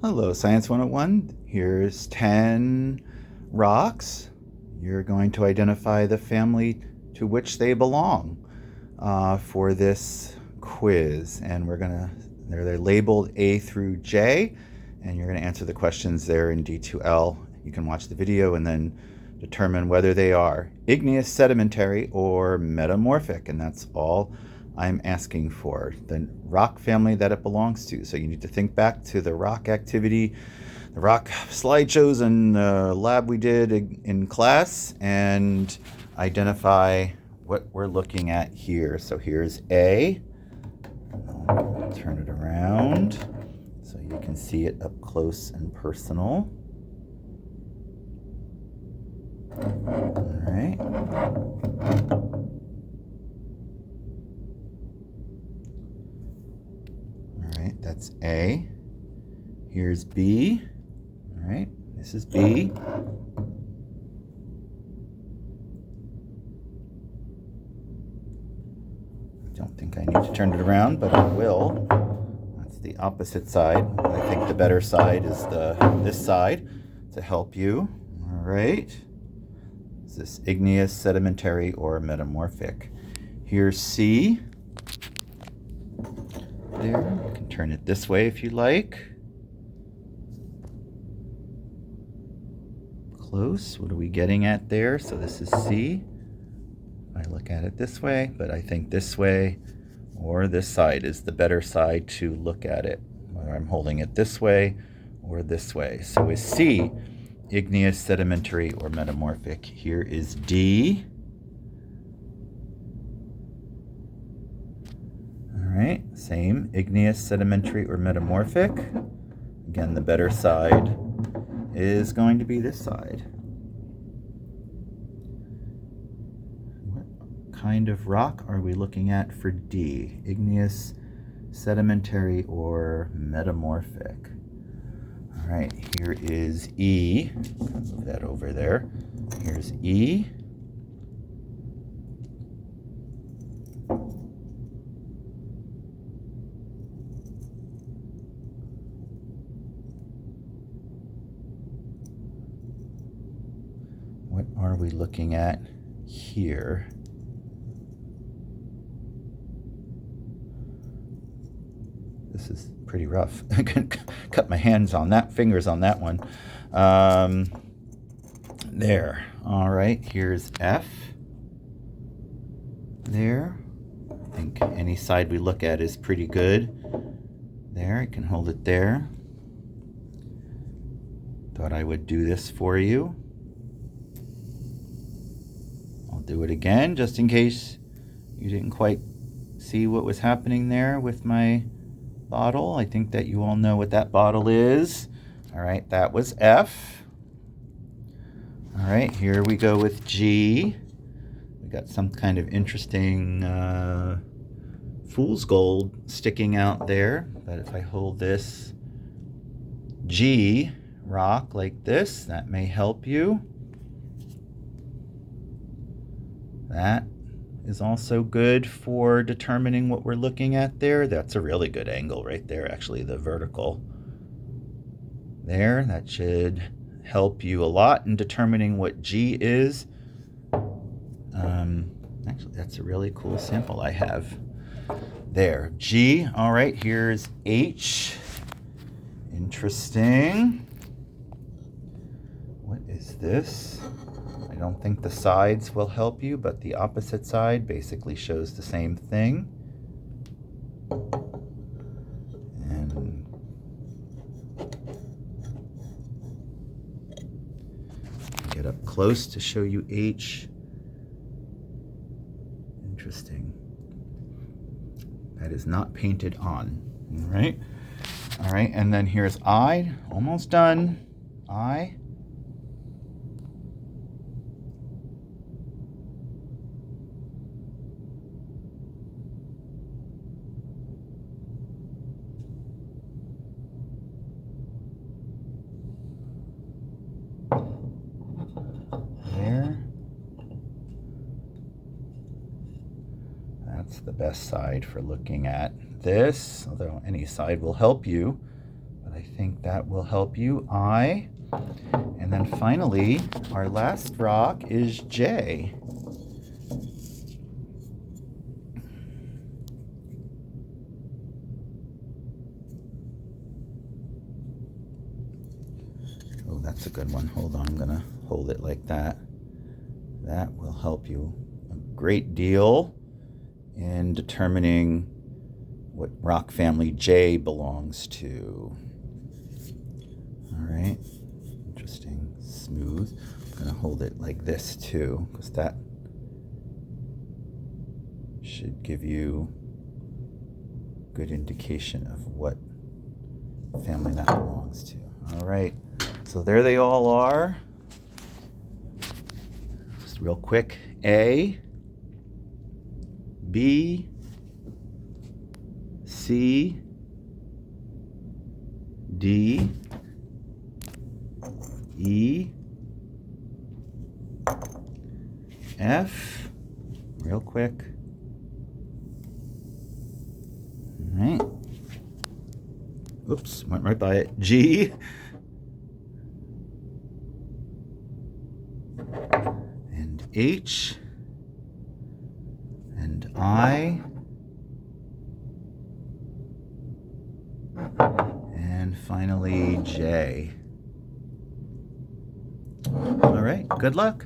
Hello, Science 101. Here's 10 rocks. You're going to identify the family to which they belong for this quiz. And they're labeled A through J, and you're going to answer the questions there in D2L. You can watch the video and then determine whether they are igneous, sedimentary, or metamorphic, and that's all I'm asking for, the rock family that it belongs to. So you need to think back to the rock activity, the rock slideshows and lab we did in class, and identify what we're looking at here. So here's A. I'll turn it around so you can see it up close and personal. All right. All right, that's A. Here's B. All right, this is B. I don't think I need to turn it around, but I will. That's the opposite side. I think the better side is this side to help you. All right. Is this igneous, sedimentary, or metamorphic? Here's C. There. You can turn it this way if you like. Close. What are we getting at there? So this is C. I look at it this way, but I think this way or this side is the better side to look at it, whether I'm holding it this way or this way. So is C igneous, sedimentary, or metamorphic? Here is D. All right, same, igneous, sedimentary, or metamorphic. Again, the better side is going to be this side. What kind of rock are we looking at for D? Igneous, sedimentary, or metamorphic? All right, here is E. Move that over there. Here's E. What are we looking at here? This is pretty rough. I can cut my fingers on that one. There. All right, here's F. There. I think any side we look at is pretty good. There, I can hold it there. Thought I would do this for you. I'll do it again just in case you didn't quite see what was happening there with my bottle. I think that you all know what that bottle is. All right, that was F. All right, here we go with G. We got some kind of interesting fool's gold sticking out there. But if I hold this G rock like this, that may help you. That is also good for determining what we're looking at there. That's a really good angle right there, actually, the vertical. There, that should help you a lot in determining what G is. Actually, that's a really cool sample I have. There, G. All right, here's H. Interesting. What is this? I don't think the sides will help you, but the opposite side basically shows the same thing. And get up close to show you H. Interesting. That is not painted on. All right. All right, and then here's I. Almost done. I. There. That's the best side for looking at this, although any side will help you. But I think that will help you. I. And then finally, our last rock is J. Oh, that's a good one. Hold on, I'm gonna hold it like that. That will help you a great deal in determining what rock family J belongs to. All right, interesting, smooth. I'm gonna hold it like this too, because that should give you a good indication of what family that belongs to. All right, so there they all are. Just real quick, A, B, C, D, E, F, real quick. All right. Oops, went right by it. G, and H, and I, and finally J. All right, good luck.